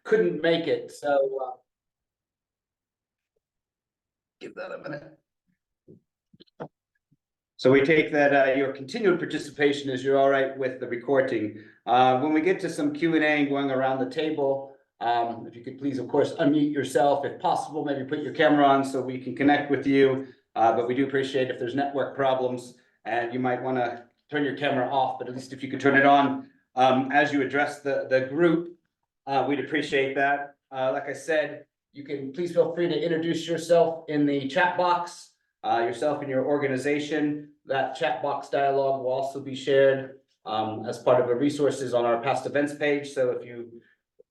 couldn't make it. So give that a minute. So we take that your continued participation is you're all right with the recording. When we get to some Q&A going around the table, if you could please, of course, unmute yourself if possible, maybe put your camera on so we can connect with you. But we do appreciate if there's network problems and you might want to turn your camera off, but at least if you could turn it on as you address the group, we'd appreciate that. Like I said, you can please feel free to introduce yourself in the chat box, yourself and your organization. That chat box dialogue will also be shared as part of the resources on our past events page. So if you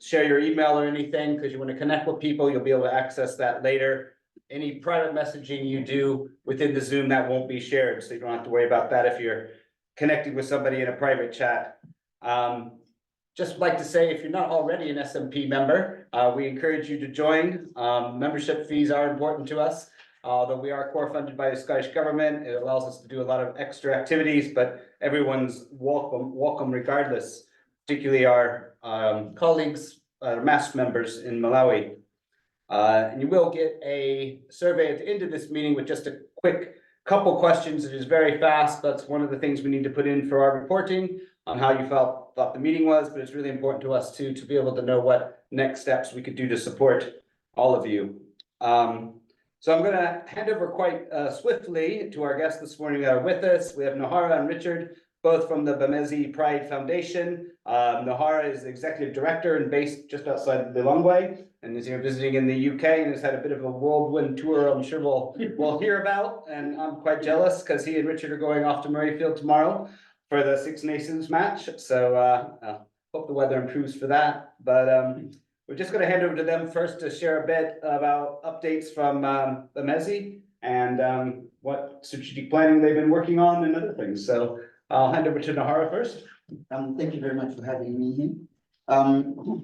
share your email or anything because you want to connect with people, you'll be able to access that later. Any private messaging you do within the Zoom, that won't be shared, so you don't have to worry about that if you're connecting with somebody in a private chat. Just like to say, if you're not already an SMP member, we encourage you to join. Membership fees are important to us. Although we are core funded by the Scottish Government, it allows us to do a lot of extra activities, but everyone's welcome regardless, particularly our colleagues, MASP members in Malawi. And you will get a survey at the end of this meeting with just a quick couple questions. It is very fast. That's one of the things we need to put in for our reporting on how you thought the meeting was, but it's really important to us too, to be able to know what next steps we could do to support all of you. So I'm going to hand over quite swiftly to our guests this morning that are with us. We have Nohara and Richard, both from the Bhubesi Pride Foundation. Nohara is the executive director and based just outside Lilongwe, and is here visiting in the UK and has had a bit of a whirlwind tour I'm sure we'll hear about. And I'm quite jealous because he and Richard are going off to Murrayfield tomorrow for the Six Nations match. So hope the weather improves for that. But we're just going to hand over to them first to share a bit about updates from Bhubesi and what strategic planning they've been working on and other things. So I'll hand over to Nohara first. Thank you very much for having me here.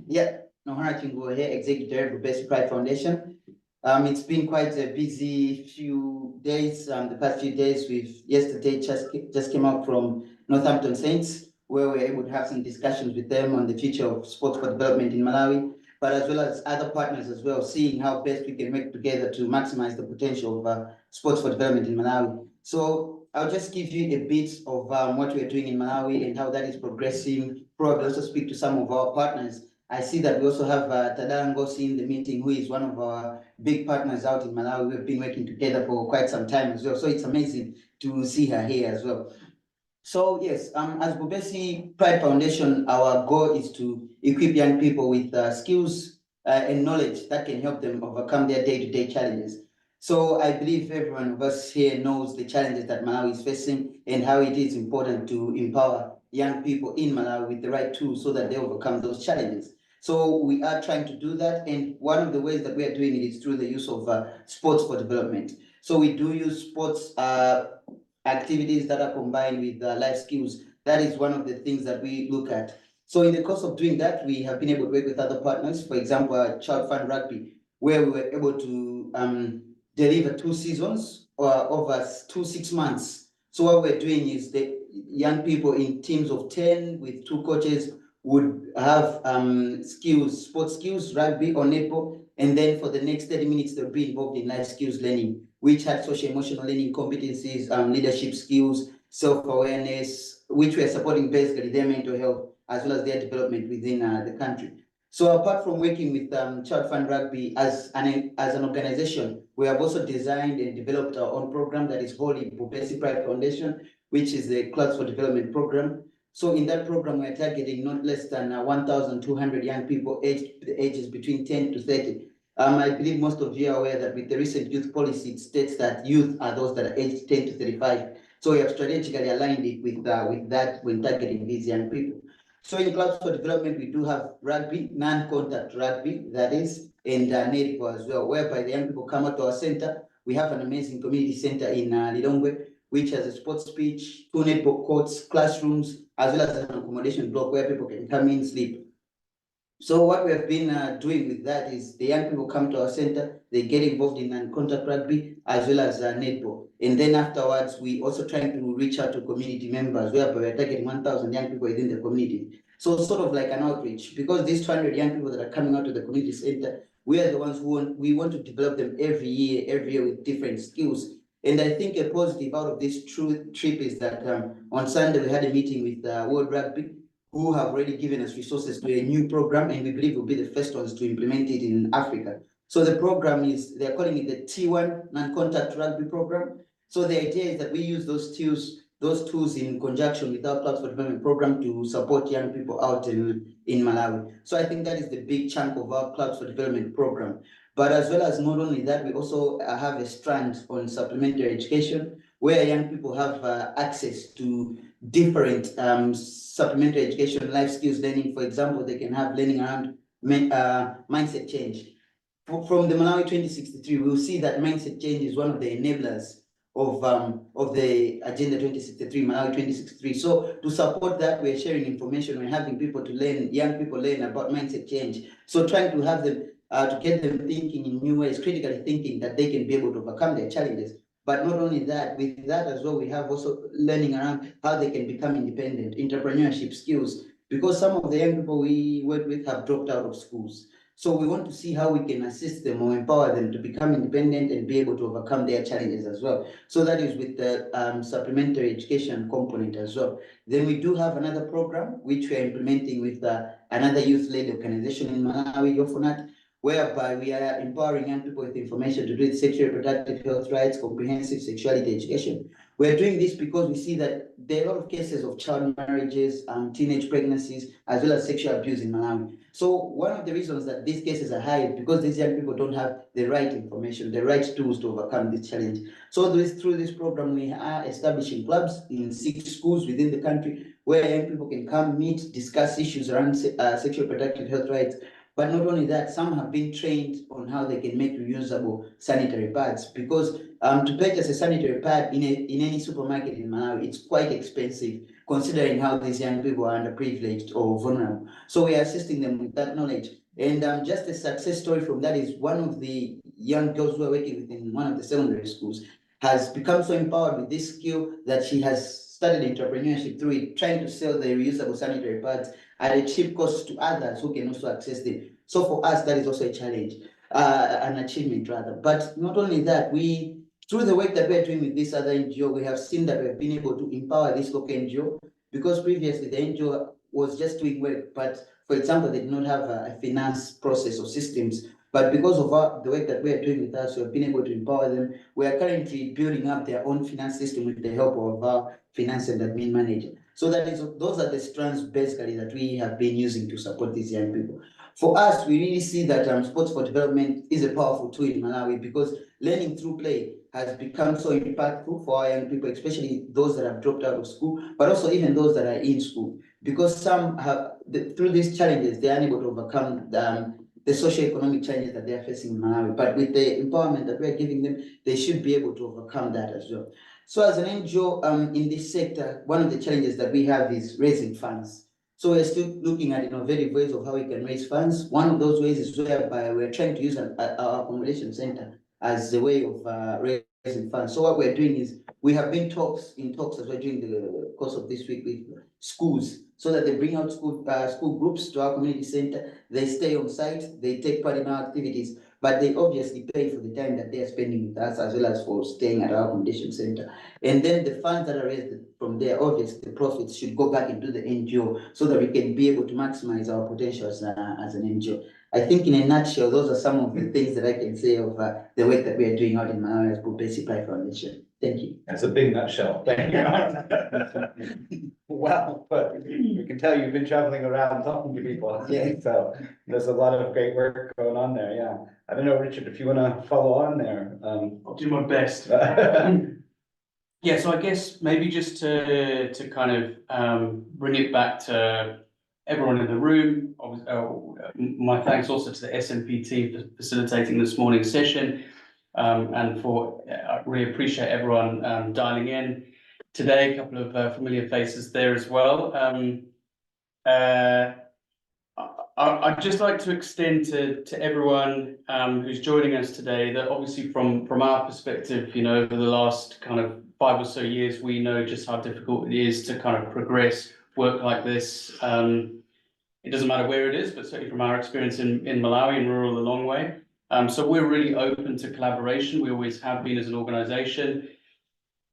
Yeah, Nohara Chinguwo here, Executive Director of Bhubesi Pride Foundation. It's been quite a busy few days. The past few days, yesterday just came out from Northampton Saints, where we were able to have some discussions with them on the future of sports for development in Malawi, but as well as other partners as well, seeing how best we can work together to maximize the potential of sports for development in Malawi. So I'll just give you a bit of what we're doing in Malawi and how that is progressing. Probably also speak to some of our partners. I see that we also have Tadala Ngosi in the meeting, who is one of our big partners out in Malawi. We've been working together for quite some time as well. So it's amazing to see her here as well. So yes, as Bhubesi Pride Foundation, our goal is to equip young people with skills and knowledge that can help them overcome their day-to-day challenges. So I believe everyone of us here knows the challenges that Malawi is facing and how it is important to empower young people in Malawi with the right tools so that they overcome those challenges. So we are trying to do that, and one of the ways that we are doing it is through the use of sports for development. So we do use sports activities that are combined with life skills. That is one of the things that we look at. So in the course of doing that, we have been able to work with other partners, for example, Child Fund Rugby, where we were able to deliver 2 seasons over 6 months. So what we're doing is the young people in teams of 10 with 2 coaches would have sports skills, rugby or netball, and then for the next 30 minutes, they'll be involved in life skills learning, which had social emotional learning competencies, leadership skills, self-awareness, which we are supporting basically their mental health as well as their development within the country. So apart from working with Child Fund Rugby as an organization, we have also designed and developed our own program that is called the Bhubesi Pride Foundation, which is the Clubs for Development program. So in that program, we're targeting not less than 1,200 young people aged the ages between 10 to 30. I believe most of you are aware that with the recent youth policy, it states that youth are those that are aged 10 to 35. So we have strategically aligned it with that when targeting these young people. So in Clubs for Development, we do have rugby, non-contact rugby, that is, and netball as well, whereby the young people come out to our center. We have an amazing community center in Lilongwe, which has a sports pitch, 2 netball courts, classrooms, as well as an accommodation block where people can come in, sleep. So what we have been doing with that is the young people come to our center, they get involved in non-contact rugby as well as netball. And then afterwards, we also trying to reach out to community members, whereby we're targeting 1,000 young people within the community. So sort of like an outreach, because these 200 young people that are coming out to the community center, we are the ones who we want to develop them every year with different skills. And I think a positive out of this trip is that on Sunday we had a meeting with World Rugby, who have already given us resources to a new program, and we believe we'll be the first ones to implement it in Africa. So the program is, they're calling it the T1 non-contact rugby program. So the idea is that we use those tools in conjunction with our Clubs for Development program to support young people out in Malawi. So I think that is the big chunk of our Clubs for Development program. But as well as not only that, we also have a strand on supplementary education, where young people have access to different supplementary education, life skills learning. For example, they can have learning around mindset change. From the Malawi 2063, we'll see that mindset change is one of the enablers of the Agenda 2063, Malawi 2063. So to support that, we're sharing information, we're having people to learn, young people learn about mindset change. So trying to have them, to get them thinking in new ways, critically thinking that they can be able to overcome their challenges. But not only that, with that as well, we have also learning around how they can become independent, entrepreneurship skills, because some of the young people we work with have dropped out of schools. So we want to see how we can assist them or empower them to become independent and be able to overcome their challenges as well. So that is with the supplementary education component as well. Then we do have another program which we are implementing with another youth-led organization in Malawi, Yofonat, whereby we are empowering young people with information to do with sexual reproductive health rights, comprehensive sexuality education. We're doing this because we see that there are a lot of cases of child marriages, teenage pregnancies, as well as sexual abuse in Malawi. So one of the reasons that these cases are high is because these young people don't have the right information, the right tools to overcome this challenge. So through this program, we are establishing clubs in 6 schools within the country where young people can come, meet, discuss issues around sexual reproductive health rights. But not only that, some have been trained on how they can make reusable sanitary pads, because to purchase a sanitary pad in any supermarket in Malawi, it's quite expensive, considering how these young people are underprivileged or vulnerable. So we are assisting them with that knowledge. And just a success story from that is one of the young girls who are working within one of the secondary schools has become so empowered with this skill that she has started entrepreneurship through it, trying to sell the reusable sanitary pads at a cheap cost to others who can also access them. So for us, that is also a challenge, an achievement rather. But not only that, through the work that we're doing with this other NGO, we have seen that we've been able to empower this local NGO, because previously the NGO was just doing work, but for example, they did not have a finance process or systems. But because of the work that we are doing with us, we have been able to empower them. We are currently building up their own finance system with the help of our finance and admin manager. So those are the strands basically that we have been using to support these young people. For us, we really see that sports for development is a powerful tool in Malawi, because learning through play has become so impactful for our young people, especially those that have dropped out of school, but also even those that are in school, because some have, through these challenges, they are unable to overcome the socio-economic challenges that they are facing in Malawi. But with the empowerment that we are giving them, they should be able to overcome that as well. So as an NGO in this sector, one of the challenges that we have is raising funds. So we're still looking at innovative ways of how we can raise funds. One of those ways is whereby we're trying to use our accommodation center as a way of raising funds. So what we're doing is we have been in talks as we're doing the course of this week with schools, so that they bring out school groups to our community center. They stay on site, they take part in our activities, but they obviously pay for the time that they are spending with us, as well as for staying at our accommodation center. And then the funds that are raised from there, obviously the profits should go back into the NGO, so that we can be able to maximize our potential as an NGO. I think in a nutshell, those are some of the things that I can say of the work that we are doing out in Malawi as Bhubesi Pride Foundation. Thank you. That's a big nutshell. Thank you. Well, but we can tell you've been traveling around talking to people. Yeah. So there's a lot of great work going on there. Yeah. I don't know, Richard, if you want to follow on there. I'll do my best. Yeah, so I guess maybe just to kind of bring it back to everyone in the room. My thanks also to the SMP team for facilitating this morning's session, and I really appreciate everyone dialing in today. A couple of familiar faces there as well. I'd just like to extend to everyone who's joining us today that obviously from our perspective, you know, over the last kind of 5 or so years, we know just how difficult it is to kind of progress work like this. It doesn't matter where it is, but certainly from our experience in Malawi and rural Lilongwe. So we're really open to collaboration. We always have been as an organization.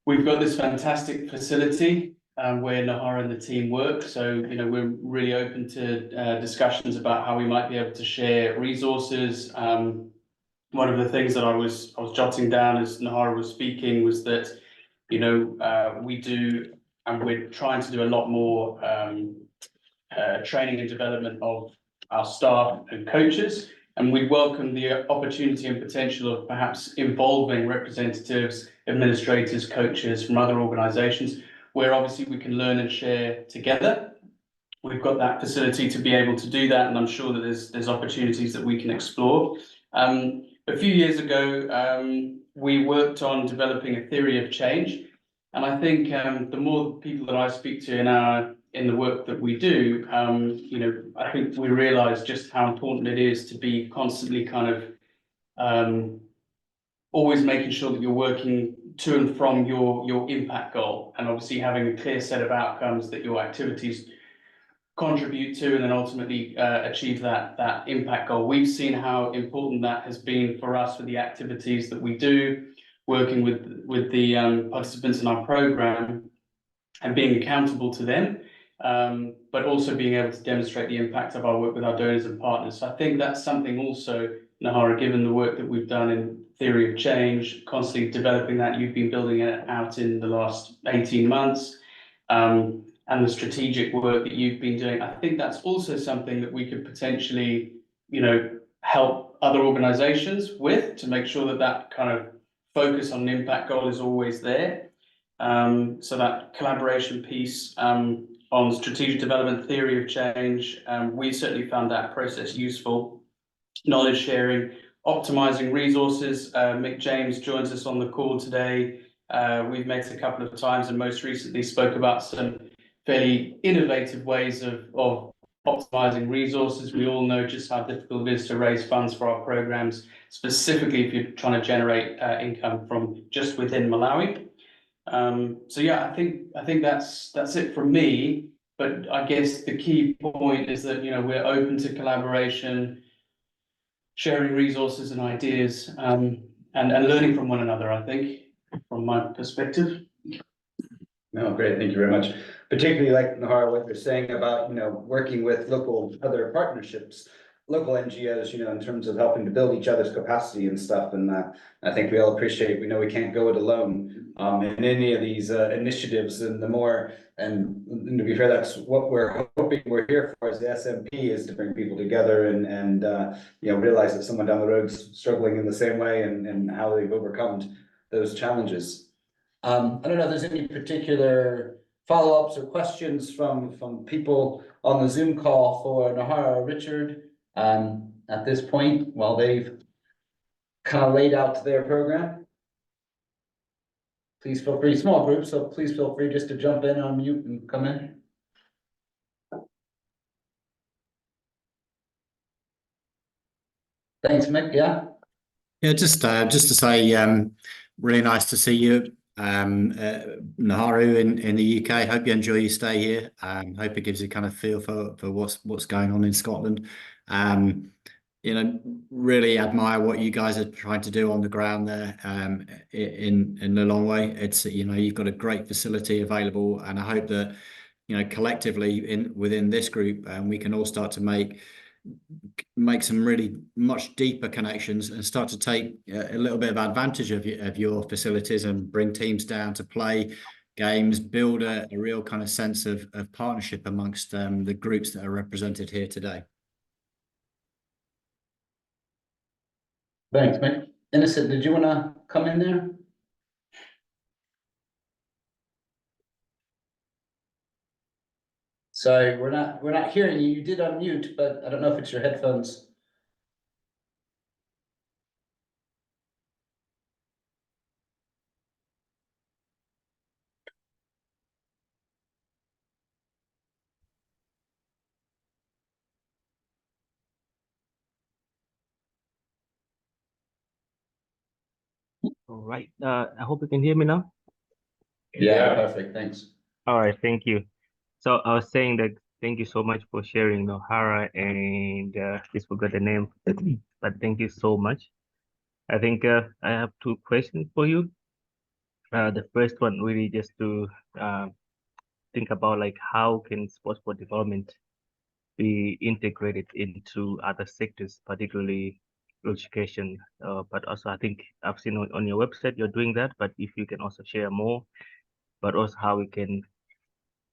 We've got this fantastic facility where Nohara and the team work. So, you know, we're really open to discussions about how we might be able to share resources. One of the things that I was jotting down as Nohara was speaking was that, you know, we do, and we're trying to do a lot more training and development of our staff and coaches. And we welcome the opportunity and potential of perhaps involving representatives, administrators, coaches from other organisations, where obviously we can learn and share together. We've got that facility to be able to do that, and I'm sure that there's opportunities that we can explore. A few years ago, we worked on developing a theory of change, and I think the more people that I speak to in the work that we do, you know, I think we realise just how important it is to be constantly kind of always making sure that you're working to and from your impact goal, and obviously having a clear set of outcomes that your activities contribute to, and then ultimately achieve that impact goal. We've seen how important that has been for us for the activities that we do, working with the participants in our program and being accountable to them, but also being able to demonstrate the impact of our work with our donors and partners. So I think that's something also, Nohara, given the work that we've done in theory of change, constantly developing that, you've been building it out in the last 18 months, and the strategic work that you've been doing. I think that's also something that we could potentially, you know, help other organizations with, to make sure that that kind of focus on an impact goal is always there. So that collaboration piece on strategic development, theory of change, we certainly found that process useful. Knowledge sharing, optimizing resources. Mick James joins us on the call today. We've met a couple of times and most recently spoke about some fairly innovative ways of optimizing resources. We all know just how difficult it is to raise funds for our programs, specifically if you're trying to generate income from just within Malawi. So yeah, I think that's it from me. But I guess the key point is that, you know, we're open to collaboration, sharing resources and ideas, and learning from one another, I think, from my perspective. No, great, thank you very much. Particularly like Nohara, what you're saying about, you know, working with local other partnerships, local NGOs, you know, in terms of helping to build each other's capacity and stuff. And I think we all appreciate, we know we can't go it alone in any of these initiatives. And the more, and to be fair, that's what we're hoping we're here for as the SMP, is to bring people together and you know, realize that someone down the road's struggling in the same way, and how they've overcome those challenges. I don't know if there's any particular follow-ups or questions from people on the Zoom call for Nohara or Richard at this point, while they've kind of laid out their program. Please feel free, small group, so please feel free just to jump in, unmute and come in. Thanks, Mick. Yeah. Yeah, just to say, really nice to see you, Nohara in the UK. Hope you enjoy your stay here. Hope it gives you kind of feel for what's going on in Scotland. You know, really admire what you guys are trying to do on the ground there in Lilongwe. It's, you know, you've got a great facility available, and I hope that, you know, collectively within this group, we can all start to make some really much deeper connections and start to take a little bit of advantage of your facilities and bring teams down to play games, build a real kind of sense of partnership amongst the groups that are represented here today. Thanks, Mick. Innocent, did you want to come in there? Sorry, we're not hearing you. You did unmute, but I don't know if it's your headphones. All right. I hope you can hear me now. Yeah, perfect, thanks. All right, thank you. So I was saying that thank you so much for sharing Nohara and just forgot the name, but thank you so much. I think I have two questions for you. The first one really just to think about like how can sports for development be integrated into other sectors, particularly education. But also I think I've seen on your website you're doing that, but if you can also share more, but also how we can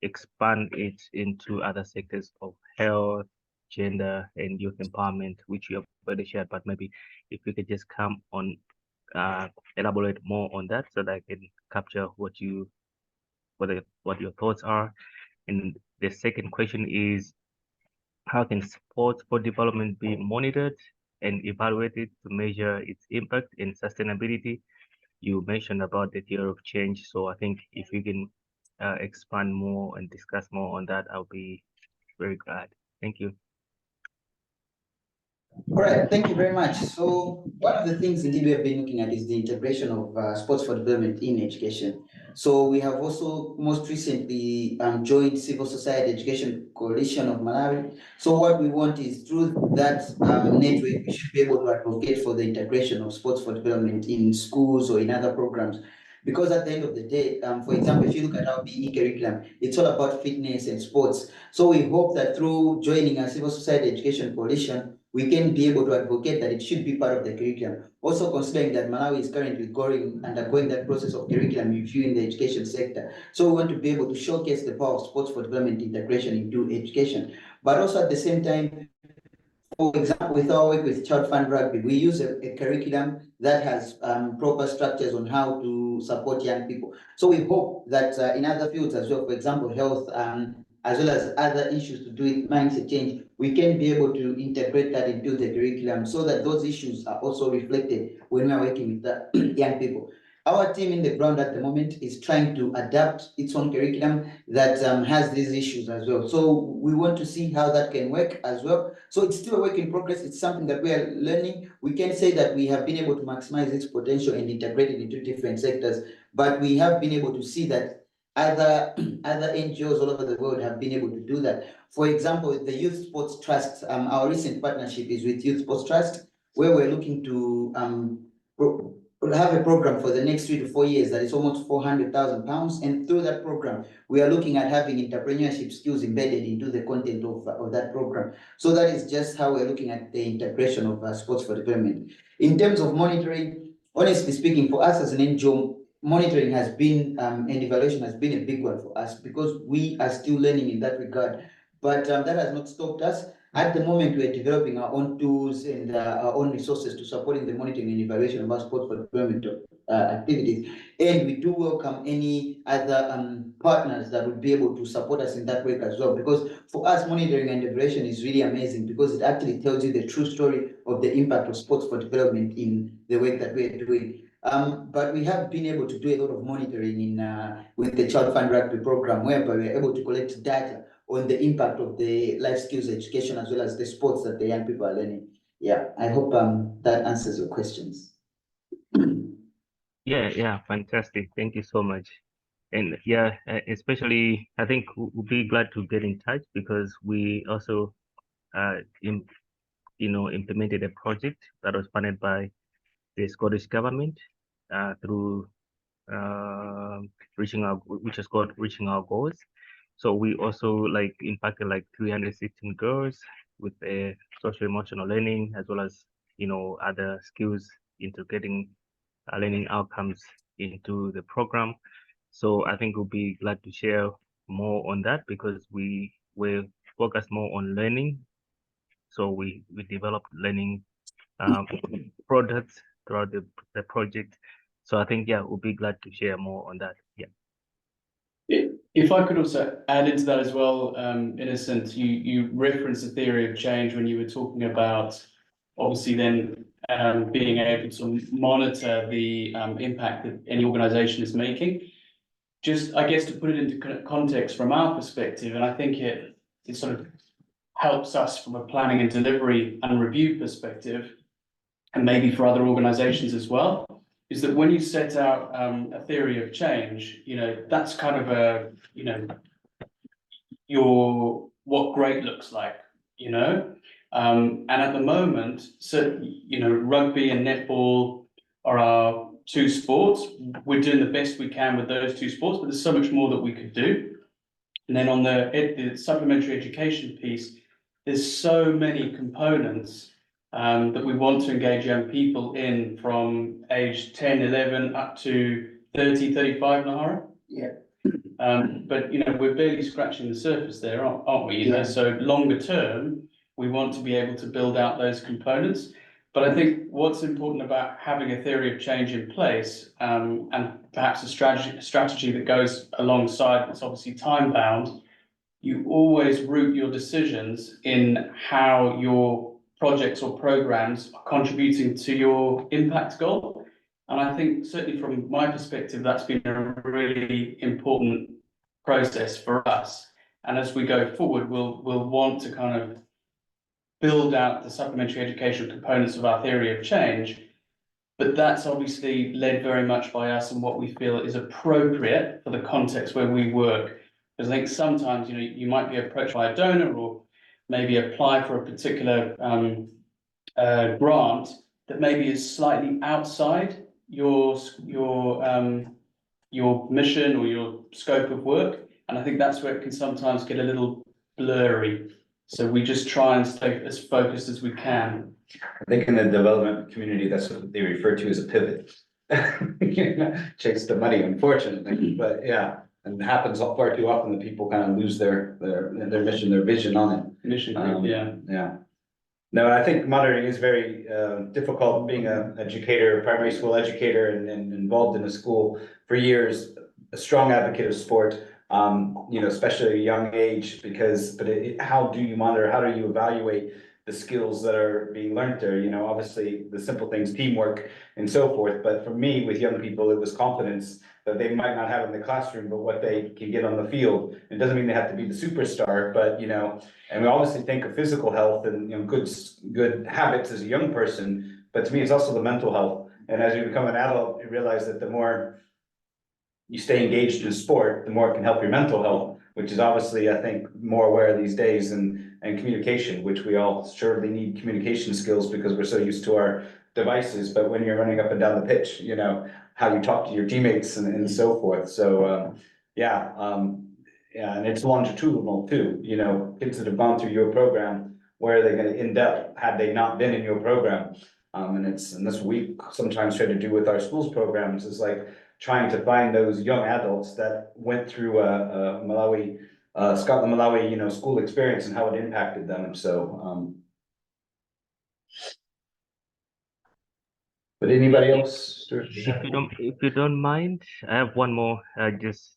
expand it into other sectors of health, gender, and youth empowerment, which you have already shared, but maybe if you could just come on, elaborate more on that so that I can capture what your thoughts are. And the second question is, how can sports for development be monitored and evaluated to measure its impact and sustainability? You mentioned about the theory of change, so I think if you can expand more and discuss more on that, I'll be very glad. Thank you. All right, thank you very much. So one of the things indeed we have been looking at is the integration of sports for development in education. So we have also most recently joined Civil Society Education Coalition of Malawi. So what we want is through that network, we should be able to advocate for the integration of sports for development in schools or in other programs. Because at the end of the day, for example, if you look at our PE curriculum, it's all about fitness and sports. So we hope that through joining a Civil Society Education Coalition, we can be able to advocate that it should be part of the curriculum. Also considering that Malawi is currently undergoing that process of curriculum review in the education sector. So we want to be able to showcase the power of sports for development integration into education. But also at the same time, for example, with our work with Child Fund Rugby, we use a curriculum that has proper structures on how to support young people. So we hope that in other fields as well, for example, health, as well as other issues to do with mindset change, we can be able to integrate that into the curriculum so that those issues are also reflected when we are working with the young people. Our team in the ground at the moment is trying to adapt its own curriculum that has these issues as well. So we want to see how that can work as well. So it's still a work in progress. It's something that we are learning. We can say that we have been able to maximize its potential and integrate it into different sectors, but we have been able to see that other NGOs all over the world have been able to do that. For example, the Youth Sports Trust, our recent partnership is with Youth Sports Trust, where we're looking to have a program for the next 3 to 4 years that is almost £400,000. And through that program, we are looking at having entrepreneurship skills embedded into the content of that program. So that is just how we're looking at the integration of sports for development. In terms of monitoring, honestly speaking, for us as an NGO, monitoring has been and evaluation has been a big one for us because we are still learning in that regard. But that has not stopped us. At the moment, we are developing our own tools and our own resources to supporting the monitoring and evaluation of our sport for development activities. And we do welcome any other partners that would be able to support us in that work as well. Because for us, monitoring and evaluation is really amazing because it actually tells you the true story of the impact of sports for development in the work that we are doing. But we have been able to do a lot of monitoring in with the Child Fund Rugby program, whereby we are able to collect data on the impact of the life skills education as well as the sports that the young people are learning. Yeah, I hope that answers your questions. Yeah, fantastic. Thank you so much. And yeah, especially I think we'll be glad to get in touch because we also implemented a project that was funded by the Scottish government through which is called Reaching Our Goals. So we also like impacted like 316 girls with a social emotional learning as well as other skills integrating learning outcomes into the program. So I think we'll be glad to share more on that because we will focus more on learning. So we developed learning products throughout the project. So I think, yeah, we'll be glad to share more on that. Yeah. If I could also add into that as well, in a sense, you referenced the theory of change when you were talking about obviously then being able to monitor the impact that any organization is making. Just, I guess, to put it into context from our perspective, and I think it sort of helps us from a planning and delivery and review perspective, and maybe for other organizations as well, is that when you set out a theory of change, you know, that's kind of a, you know, what great looks like, you know? And at the moment, so, you know, rugby and netball are our two sports. We're doing the best we can with those two sports, but there's so much more that we could do. And then on the supplementary education piece, there's so many components that we want to engage young people in from age 10, 11 up to 30, 35, Nohara. Yeah. But, you know, we're barely scratching the surface there, aren't we? You know, so longer term, we want to be able to build out those components. But I think what's important about having a theory of change in place, and perhaps a strategy that goes alongside, that's obviously time bound, you always root your decisions in how your projects or programs are contributing to your impact goal. And I think certainly from my perspective, that's been a really important process for us. And as we go forward, we'll want to kind of build out the supplementary education components of our theory of change. But that's obviously led very much by us and what we feel is appropriate for the context where we work. Because I think sometimes, you know, you might be approached by a donor or maybe apply for a particular grant that maybe is slightly outside your mission or your scope of work. And I think that's where it can sometimes get a little blurry. So we just try and stay as focused as we can. I think in the development community, that's what they refer to as a pivot. Chase the money, unfortunately, but yeah, and it happens far too often that people kind of lose their mission, their vision on it. Mission, Yeah. No, I think monitoring is very difficult. Being an educator, primary school educator, and involved in a school for years, a strong advocate of sport. You know, especially at a young age, how do you monitor? How do you evaluate the skills that are being learned there? You know, obviously the simple things, teamwork and so forth. But for me, with young people, it was confidence that they might not have in the classroom, but what they can get on the field. It doesn't mean they have to be the superstar, but you know, and we obviously think of physical health and, you know, good habits as a young person. But to me, it's also the mental health. And as you become an adult, you realize that the more you stay engaged in sport, the more it can help your mental health, which is obviously, I think, more aware these days, and communication, which we all surely need communication skills because we're so used to our devices. But when you're running up and down the pitch, you know, how you talk to your teammates and so forth. So, yeah, and it's longitudinal too. You know, kids that have gone through your program, where are they going to end up had they not been in your program? And that's what we sometimes try to do with our schools programs, is like trying to find those young adults that went through Malawi, Scotland, Malawi, you know, school experience and how it impacted them. So, but anybody else? If you don't mind, I have one more. Just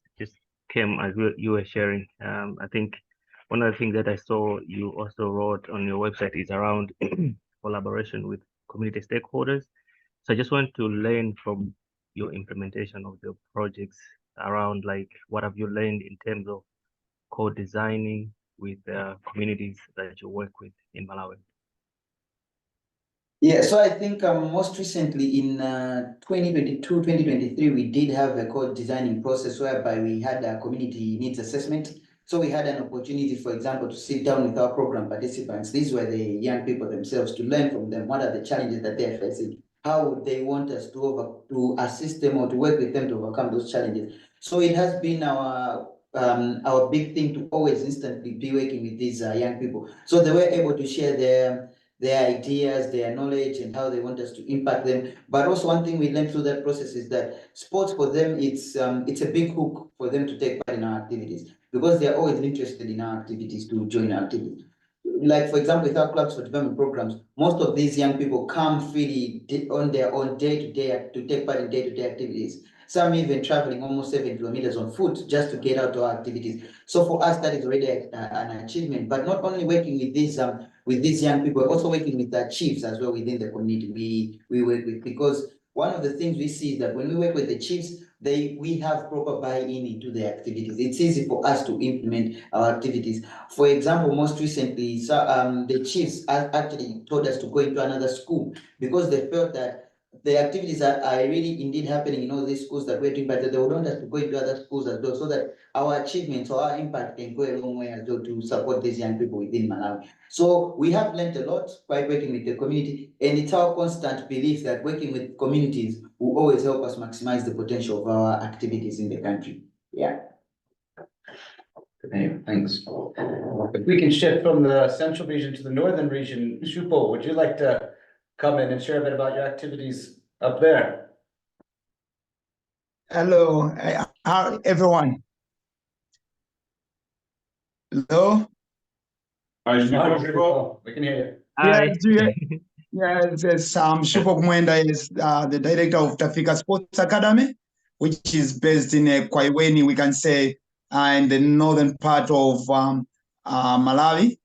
came as you were sharing. I think one of the things that I saw you also wrote on your website is around collaboration with community stakeholders. So I just want to learn from your implementation of the projects around, like, what have you learned in terms of co-designing with the communities that you work with in Malawi? Yeah, so I think most recently in 2022, 2023, we did have a code designing process whereby we had a community needs assessment. So we had an opportunity, for example, to sit down with our program participants. These were the young people themselves, to learn from them what are the challenges that they're facing. How would they want us to assist them or to work with them to overcome those challenges? So it has been our big thing to always instantly be working with these young people. So they were able to share their ideas, their knowledge, and how they want us to impact them. But also one thing we learned through that process is that sports for them, it's a big hook for them to take part in our activities, because they're always interested in our activities, to join our activities. Like, for example, with our clubs for development programs, most of these young people come freely on their own day-to-day to take part in day-to-day activities. Some even traveling almost 7 kilometers on foot just to get out to our activities. So for us, that is already an achievement. But not only working with these young people, we're also working with the chiefs as well within the community. We work with, because one of the things we see is that when we work with the chiefs, we have proper buy-in into the activities. It's easy for us to implement our activities. For example, most recently, the chiefs actually told us to go into another school because they felt that the activities are really indeed happening in all these schools that we're doing, but they would want us to go into other schools as well, so that our achievements or our impact can go a long way as well to support these young people within Malawi. So we have learned a lot by working with the community, and it's our constant belief that working with communities will always help us maximize the potential of our activities in the country. Yeah. Anyway, thanks. If we can shift from the central region to the northern region, Shupo, would you like to come in and share a bit about your activities up there? Hello, everyone. Hello. We can hear you. Hi. Yes, Shupo Kumwenda is the director of Tafika Sports Academy, which is based in Kwaiweni, we can say, in the northern part of Malawi,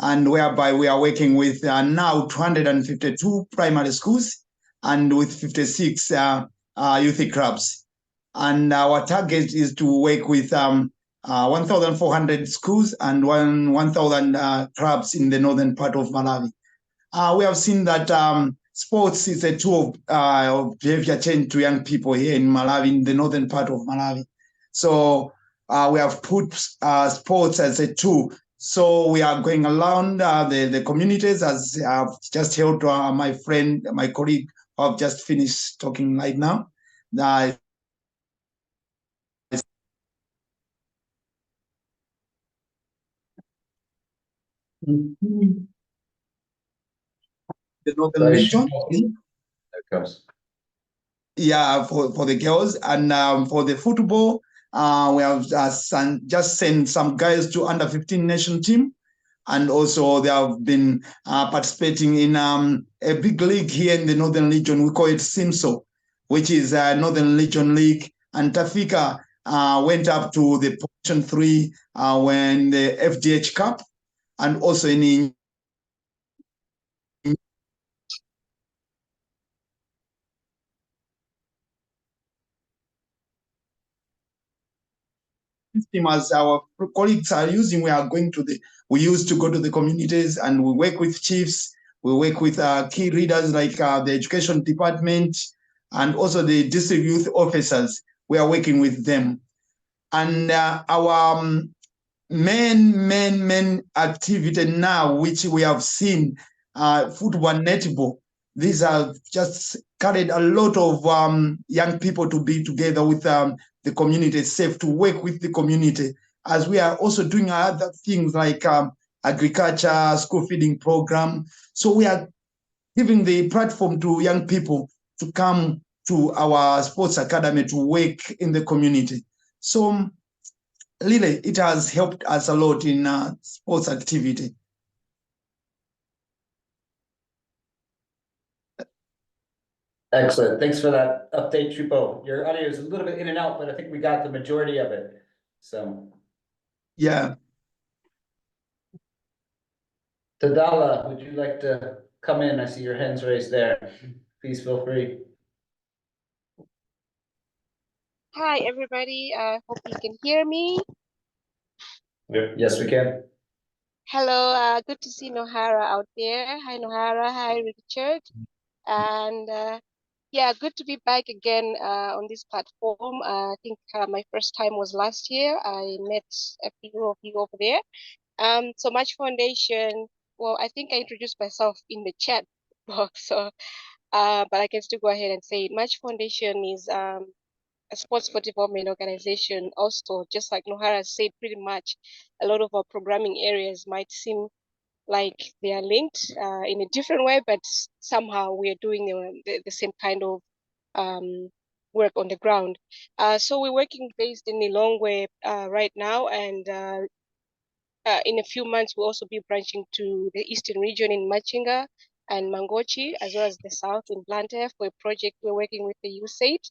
and whereby we are working with now 252 primary schools and with 56 youth clubs. And our target is to work with 1,400 schools and 1,000 clubs in the northern part of Malawi. We have seen that sports is a tool of behavior change to young people here in Malawi, in the northern part of Malawi. So we have put sports as a tool. So we are going around the communities, as I've just heard my friend, my colleague, who have just finished talking right now. The northern region. There goes. Yeah, for the girls, and for the football, we have just sent some guys to under 15 national team, and also they have been participating in a big league here in the northern region. We call it SIMSO, which is a Northern Region League, and Tafika went up to the position 3 when the FDH Cup, and also in system as our colleagues are using. We used to go to the communities and we work with chiefs, we work with key leaders like the education department and also the district youth officers. We are working with them. And our main activity now, which we have seen, football, netball, these are just carried a lot of young people to be together with the community, safe to work with the community, as we are also doing other things like agriculture, school feeding program. So we are giving the platform to young people to come to our sports academy to work in the community. So really, it has helped us a lot in sports activity. Excellent. Thanks for that update, Chupo. Your audio is a little bit in and out, but I think we got the majority of it. So, Yeah. Tadala, would you like to come in? I see your hands raised there. Please feel free. Hi, everybody. Hope you can hear me. Yes, we can. Hello, good to see Nohara out there. Hi, Nohara. Hi, Richard. And yeah, good to be back again on this platform. I think my first time was last year. I met a few of you over there. So Much Foundation, well, I think I introduced myself in the chat box, so but I can still go ahead and say it. Much Foundation is a sports for development organization. Also, just like Nohara said, pretty much a lot of our programming areas might seem like they are linked in a different way, but somehow we are doing the same kind of work on the ground. So we're working based in Lilongwe right now, and in a few months we'll also be branching to the eastern region in Machinga and Mangochi, as well as the south in Blantyre for a project we're working with the USAID.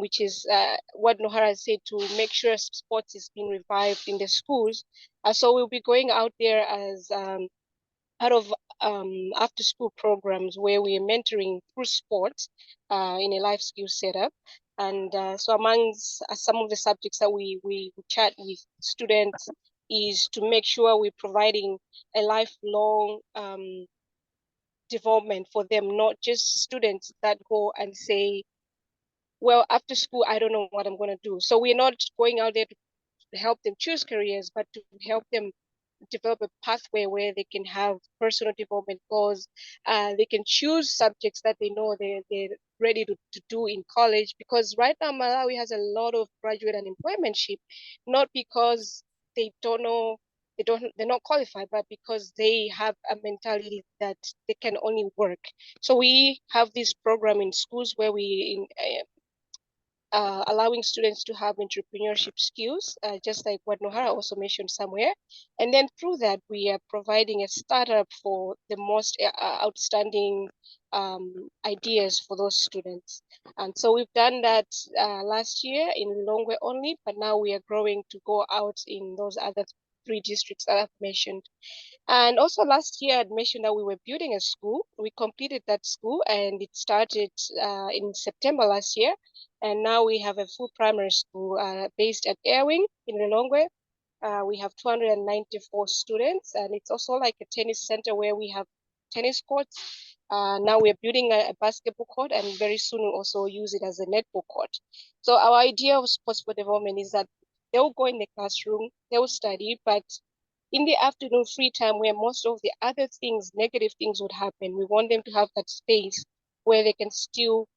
Which is what Nohara said, to make sure sports is being revived in the schools. So we'll be going out there as part of after school programs where we are mentoring through sports in a life skill setup. And so amongst some of the subjects that we chat with students is to make sure we're providing a lifelong development for them, not just students that go and say, well, after school, I don't know what I'm going to do. So we're not going out there to help them choose careers, but to help them develop a pathway where they can have personal development goals. They can choose subjects that they know they're ready to do in college, because right now Malawi has a lot of graduate unemploymentship, not because they don't know, they're not qualified, but because they have a mentality that they can only work. So we have this program in schools where we allowing students to have entrepreneurship skills, just like what Nohara also mentioned somewhere. And then through that, we are providing a startup for the most outstanding ideas for those students. And so we've done that last year in Lilongwe only, but now we are growing to go out in those other 3 districts that I've mentioned. And also last year, I'd mentioned that we were building a school. We completed that school and it started in September last year. And now we have a full primary school based at Airwing in Lilongwe. We have 294 students, and it's also like a tennis center where we have tennis courts. Now we're building a basketball court, and very soon we'll also use it as a netball court. So our idea of sports for development is that they'll go in the classroom, they'll study, but in the afternoon free time where most of the other things, negative things would happen, we want them to have that space where they can still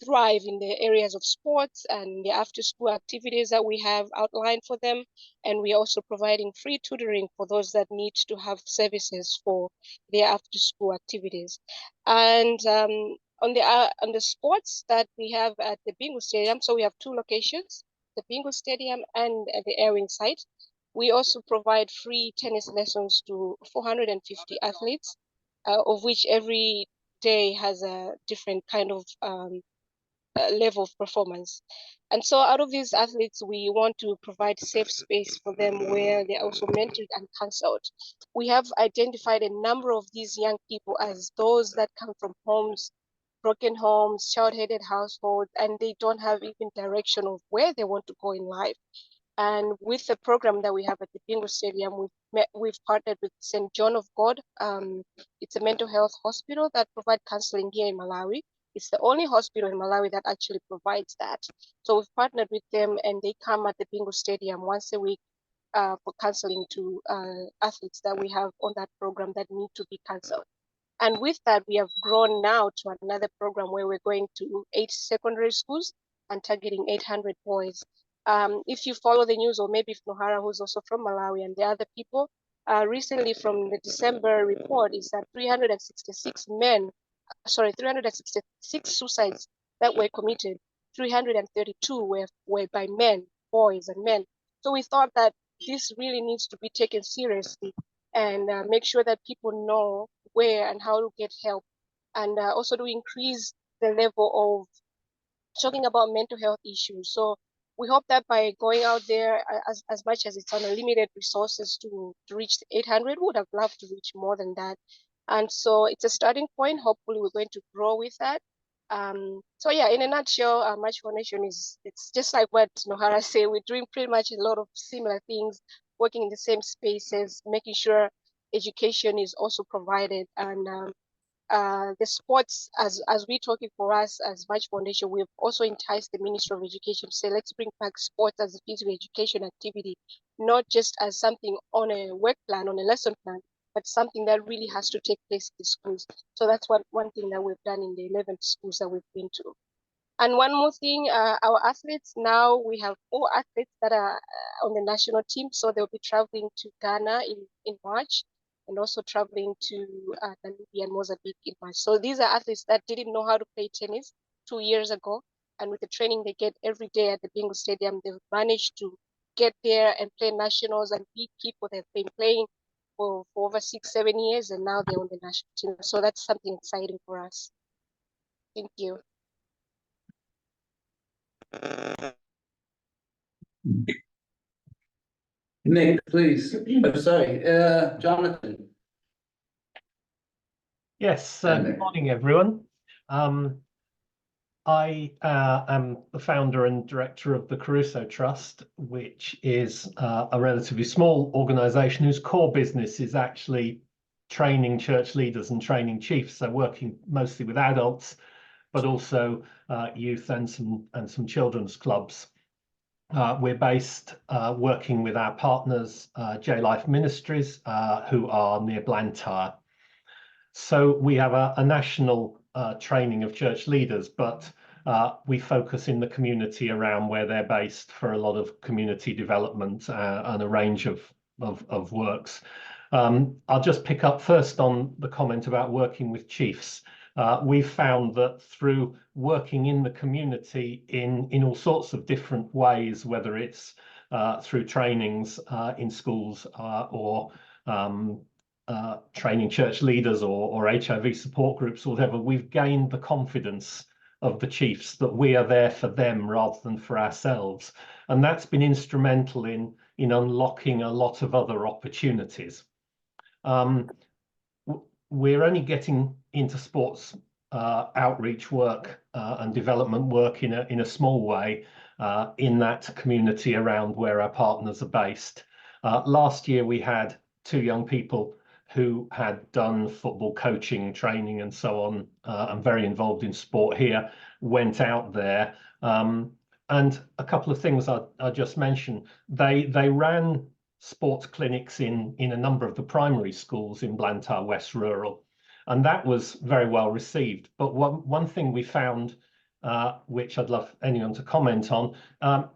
thrive in the areas of sports and the after-school activities that we have outlined for them. And we're also providing free tutoring for those that need to have services for their after-school activities. And on the sports that we have at the Bingu Stadium, so we have 2 locations, the Bingu Stadium and the Airwing site. We also provide free tennis lessons to 450 athletes, of which every day has a different kind of level of performance. And so out of these athletes, we want to provide safe space for them where they're also mentored and counseled. We have identified a number of these young people as those that come from broken homes, child-headed households, and they don't have even direction of where they want to go in life. And with the program that we have at the Bingu Stadium, we've partnered with St. John of God. It's a mental health hospital that provides counseling here in Malawi. It's the only hospital in Malawi that actually provides that. So we've partnered with them, and they come at the Bingu Stadium once a week for counseling to athletes that we have on that program that need to be counseled. And with that, we have grown now to another program where we're going to 8 secondary schools and targeting 800 boys. If you follow the news, or maybe if Nohara, who's also from Malawi, and the other people, recently from the December report is that 366 suicides that were committed, 332 were by men, boys and men. So we thought that this really needs to be taken seriously and make sure that people know where and how to get help, and also to increase the level of talking about mental health issues. So we hope that by going out there, as much as it's unlimited resources to reach the 800, we would have loved to reach more than that. And so it's a starting point. Hopefully we're going to grow with that. So yeah, in a nutshell, Match Foundation it's just like what Nohara said. We're doing pretty much a lot of similar things, working in the same spaces, making sure education is also provided. And the sports, as we're talking for us as Match Foundation, we've also enticed the Ministry of Education to say, let's bring back sports as a physical education activity, not just as something on a work plan, on a lesson plan, but something that really has to take place in the schools. So that's one thing that we've done in the 11 schools that we've been to. And one more thing, our athletes, now we have 4 athletes that are on the national team. So they'll be traveling to Ghana in March, and also traveling to Namibia and Mozambique in March. So these are athletes that didn't know how to play tennis 2 years ago. And with the training they get every day at the Bingu Stadium, they've managed to get there and play nationals and beat people they've been playing for over 6-7 years, and now they're on the national team. So that's something exciting for us. Thank you. Nick, please. Oh, sorry, Jonathan. Yes, good morning, everyone. I am the founder and director of the Caruso Trust, which is a relatively small organization whose core business is actually training church leaders and training chiefs, so working mostly with adults, but also youth and some children's clubs. We're based working with our partners, J Life Ministries, who are near Blantyre. So we have a national training of church leaders, but we focus in the community around where they're based for a lot of community development and a range of works. I'll just pick up first on the comment about working with chiefs. We've found that through working in the community in all sorts of different ways, whether it's through trainings in schools or training church leaders or HIV support groups or whatever, we've gained the confidence of the chiefs that we are there for them rather than for ourselves. And that's been instrumental in unlocking a lot of other opportunities. We're only getting into sports outreach work and development work in a small way in that community around where our partners are based. Last year we had 2 young people who had done football coaching, training and so on, and very involved in sport here, went out there. And a couple of things I just mentioned. They ran sports clinics in a number of the primary schools in Blantyre West Rural, and that was very well received. But one thing we found, which I'd love anyone to comment on,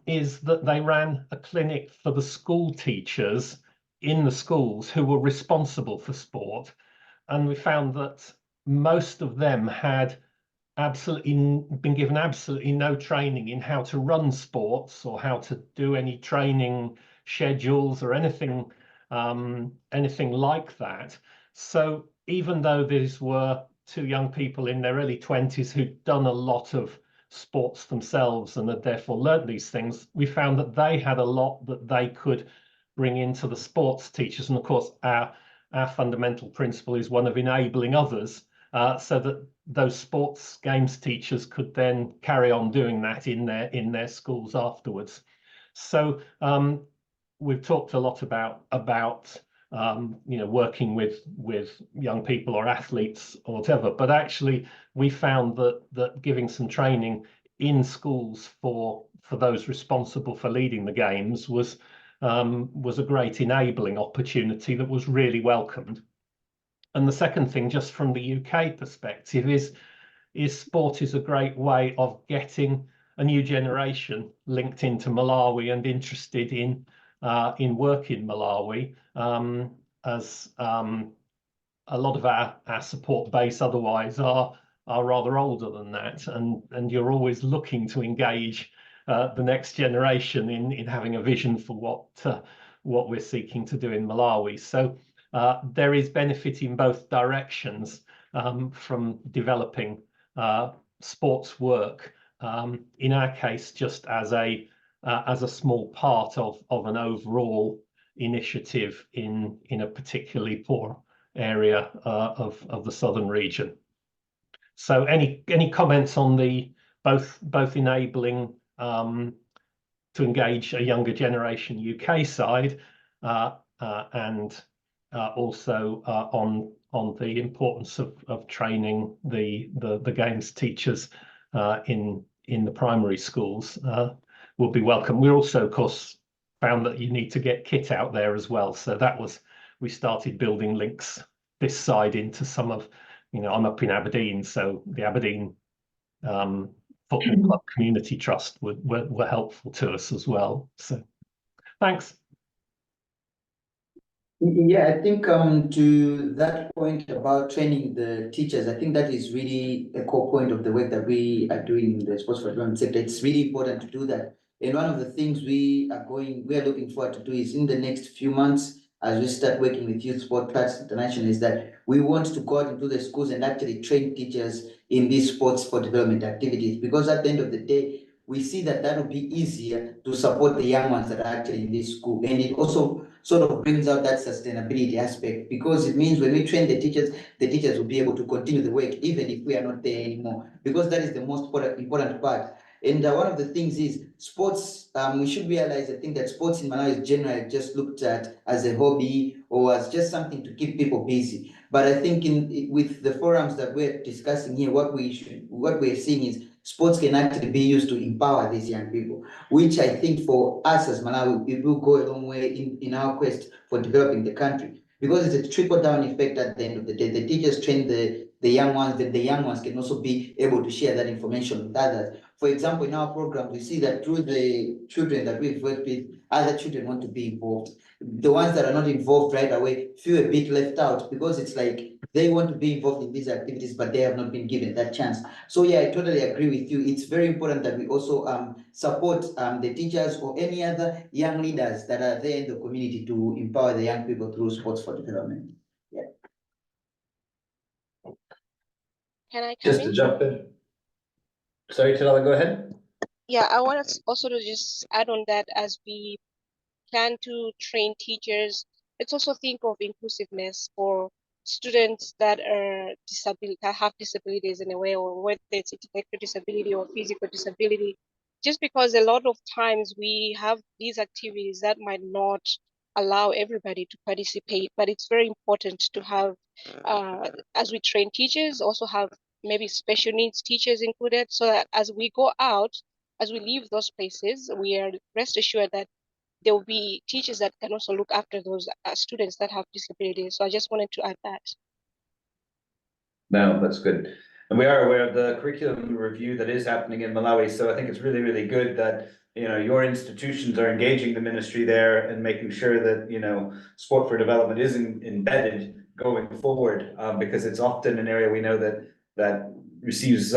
is that they ran a clinic for the school teachers in the schools who were responsible for sport, and we found that most of them had been given absolutely no training in how to run sports or how to do any training schedules or anything like that. So even though these were 2 young people in their early 20s who'd done a lot of sports themselves and had therefore learned these things, we found that they had a lot that they could bring into the sports teachers. And of course, our fundamental principle is one of enabling others, so that those sports games teachers could then carry on doing that in their schools afterwards. So we've talked a lot about working with young people or athletes or whatever, but actually we found that giving some training in schools for those responsible for leading the games was a great enabling opportunity that was really welcomed. And the second thing, just from the UK perspective, is sport is a great way of getting a new generation linked into Malawi and interested in work in Malawi, as a lot of our support base otherwise are rather older than that, and you're always looking to engage the next generation in having a vision for what we're seeking to do in Malawi. So there is benefit in both directions from developing sports work. In our case, just as a small part of an overall initiative in a particularly poor area of the southern region. So any comments on the both enabling to engage a younger generation UK side and also on the importance of training the games teachers in the primary schools will be welcome. We also, of course, found that you need to get kit out there as well. So we started building links this side into some of, I'm up in Aberdeen, so the Aberdeen Football Club Community Trust were helpful to us as well. So thanks. Yeah, I think to that point about training the teachers, I think that is really a core point of the work that we are doing in the sports for development sector. It's really important to do that. And one of the things we are looking forward to do is in the next few months, as we start working with Youth Sport Trust International, is that we want to go out into the schools and actually train teachers in these sports for development activities, because at the end of the day, we see that will be easier to support the young ones that are actually in this school. And it also sort of brings out that sustainability aspect, because it means when we train the teachers will be able to continue the work even if we are not there anymore, because that is the most important part. And one of the things is sports, we should realize, I think, that sports in Malawi is generally just looked at as a hobby or as just something to keep people busy. But I think with the forums that we're discussing here, what we're seeing is sports can actually be used to empower these young people, which I think for us as Malawi, it will go a long way in our quest for developing the country, because it's a trickle-down effect at the end of the day. The teachers train the young ones, then the young ones can also be able to share that information with others. For example, in our program, we see that through the children that we've worked with, other children want to be involved. The ones that are not involved right away feel a bit left out, because it's like they want to be involved in these activities, but they have not been given that chance. So yeah, I totally agree with you. It's very important that we also support the teachers or any other young leaders that are there in the community to empower the young people through sports for development. Yeah. Can I come Just in? to jump in. Sorry, Tadala, go ahead. Yeah, I want us also to just add on that as we plan to train teachers, let's also think of inclusiveness for students that are that have disabilities in a way, or whether it's intellectual disability or physical disability. Just because a lot of times we have these activities that might not allow everybody to participate, but it's very important to have, as we train teachers, also have maybe special needs teachers included, so that as we go out, as we leave those places, we are rest assured that there will be teachers that can also look after those students that have disabilities. So I just wanted to add that. No, that's good. And we are aware of the curriculum review that is happening in Malawi. So I think it's really, really good that, you know, your institutions are engaging the ministry there and making sure that, you know, sport for development is embedded going forward, because it's often an area we know that receives,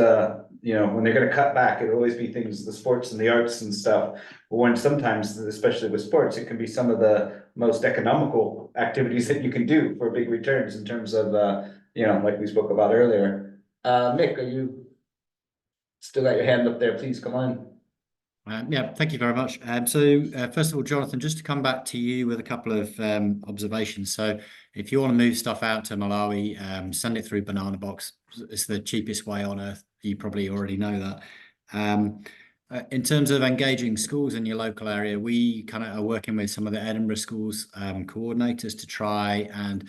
you know, when they're going to cut back, it'll always be things, the sports and the arts and stuff. But when sometimes, especially with sports, it can be some of the most economical activities that you can do for big returns in terms of, you know, like we spoke about earlier. Nick, are you still got your hand up there? Please come on. Yeah, thank you very much. So first of all, Jonathan, just to come back to you with a couple of observations. So if you want to move stuff out to Malawi, send it through Banana Box. It's the cheapest way on earth. You probably already know that. In terms of engaging schools in your local area, we kind of are working with some of the Edinburgh schools coordinators to try and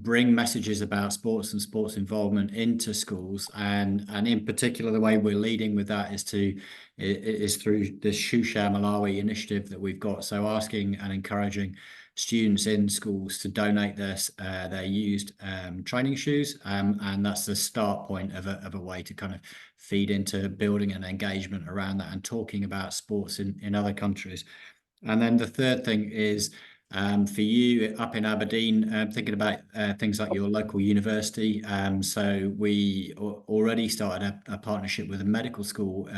bring messages about sports and sports involvement into schools, and in particular the way we're leading with that is through the Shusha Malawi initiative that we've got. So asking and encouraging students in schools to donate their used training shoes, and that's the start point of a way to kind of feed into building an engagement around that and talking about sports in other countries. And then the third thing is, for you up in Aberdeen, thinking about things like your local university. So we already started a partnership with a medical school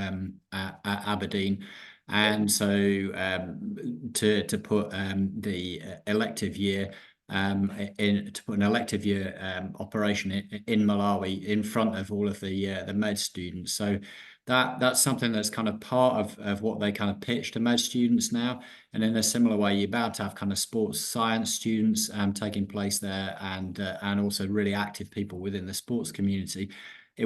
at Aberdeen. And so to put the elective year operation in Malawi in front of all of the med students. So that's something that's kind of part of what they kind of pitch to med students now. And in a similar way, you're about to have kind of sports science students taking place there, and also really active people within the sports community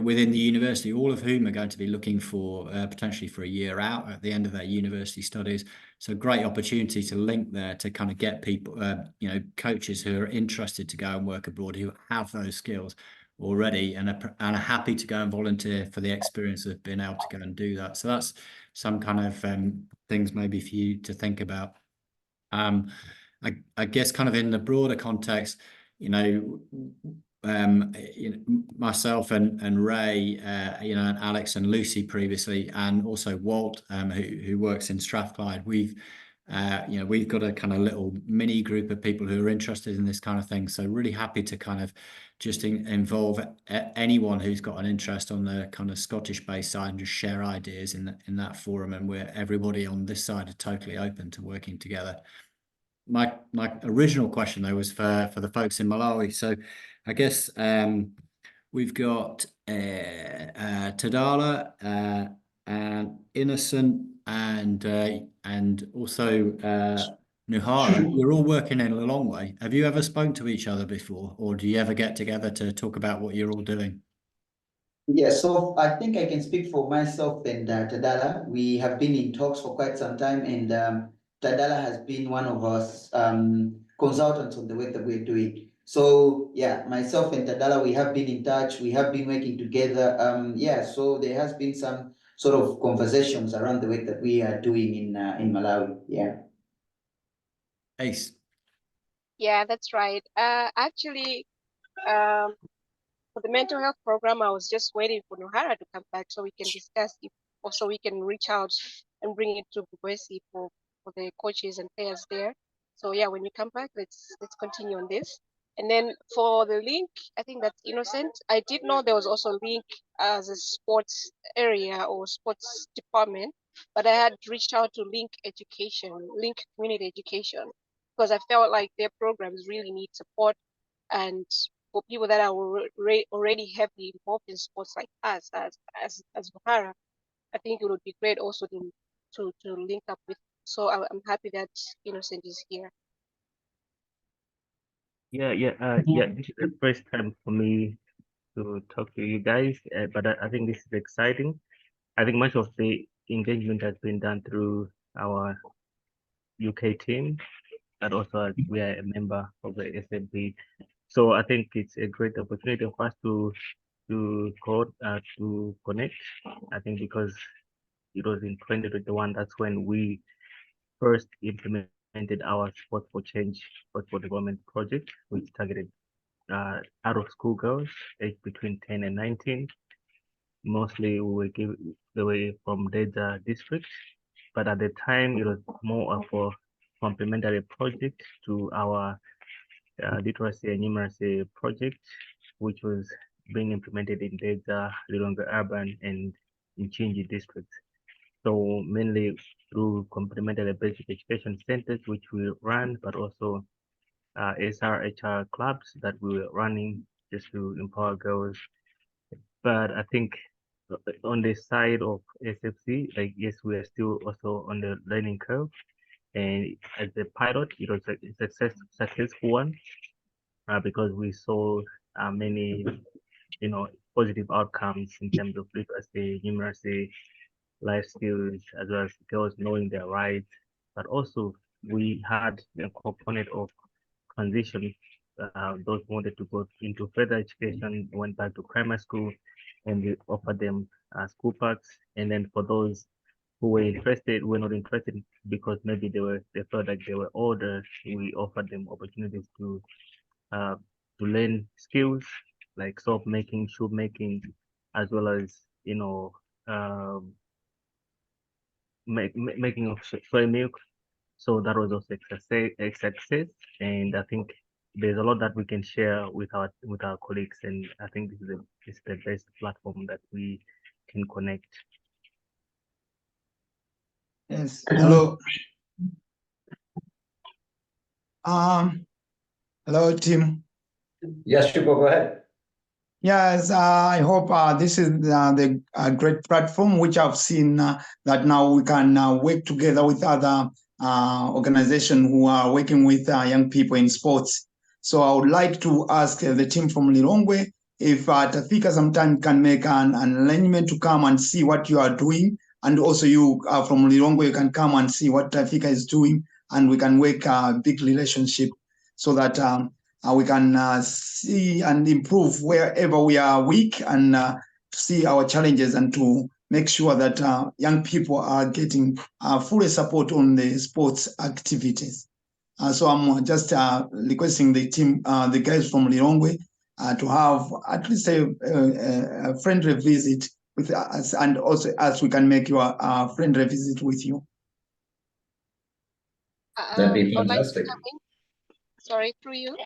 within the university, all of whom are going to be looking for potentially for a year out at the end of their university studies. So great opportunity to link there to kind of get people, you know, coaches who are interested to go and work abroad, who have those skills already and are happy to go and volunteer for the experience of being able to go and do that. So that's some kind of things maybe for you to think about. I guess kind of in the broader context, you know, myself and Ray, you know, and Alex and Lucy previously, and also Walt, who works in Strathclyde, we've got a kind of little mini group of people who are interested in this kind of thing. So really happy to kind of just involve anyone who's got an interest on the kind of Scottish-based side and just share ideas in that forum, and where everybody on this side are totally open to working together. My original question though was for the folks in Malawi. So I guess we've got Tadala and Innocent and also Nohara. You're all working in Lilongwe. Have you ever spoken to each other before, or do you ever get together to talk about what you're all doing? Yeah, so I think I can speak for myself and Tadala. We have been in talks for quite some time, and Tadala has been one of us consultants on the work that we're doing. So yeah, myself and Tadala, we have been in touch. We have been working together. Yeah, so there has been some sort of conversations around the work that we are doing in Malawi. Yeah. Ace. Yeah, that's right. Actually, for the mental health program, I was just waiting for Nohara to come back so we can discuss if also we can reach out and bring it to Bhubesi for the coaches and players there. So yeah, when you come back, let's continue on this. And then for the link, I think that's Innocent. I did know there was also link as a sports area or sports department, but I had reached out to Link Community Education, because I felt like their programs really need support, and for people that are already heavily involved in sports like us as Nohara, I think it would be great also to link up with. So I'm happy that Innocent is here. Yeah, this is the first time for me to talk to you guys, but I think this is exciting. I think much of the engagement has been done through our UK team, and also we are a member of the SMP. So I think it's a great opportunity for us to connect. I think because it was in 2021, that's when we first implemented our Sport for Change, Sport for Development project, which targeted out of school girls aged between 10 and 19. Mostly they were from Dedza district, but at the time it was more of a complementary project to our literacy and numeracy project, which was being implemented in Dedza, Lilongwe urban, and in Chinji districts. So mainly through complementary basic education centers, which we run, but also SRHR clubs that we were running just to empower girls. But I think on the side of SFC, like yes, we are still also on the learning curve. And as a pilot, it was a successful one because we saw many, positive outcomes in terms of literacy, numeracy, life skills, as well as girls knowing their rights. But also we had a component of transition. Those who wanted to go into further education went back to primary school, and we offered them school parks. And then for those who were not interested because maybe they felt like they were older, we offered them opportunities to learn skills like soap making, shoe making, as well as making of soy milk. So that was also a success, and I think there's a lot that we can share with our colleagues, and I think this is the best platform that we can connect. Yes. Hello. Hello, Tim. Yes, Shubo, go ahead. Yes, I hope this is the great platform which I've seen that now we can work together with other organizations who are working with young people in sports. So I would like to ask the team from Lilongwe if Tafika sometime can make an arrangement to come and see what you are doing. And also you from Lilongwe, you can come and see what Tafika is doing, and we can work a big relationship so that we can see and improve wherever we are weak, and see our challenges, and to make sure that young people are getting full support on the sports activities. So I'm just requesting the team, the guys from Lilongwe, to have at least a friendly visit with us, and also as we can make your friendly visit with you. That'd be I would like to fantastic. come in. Sorry, through you.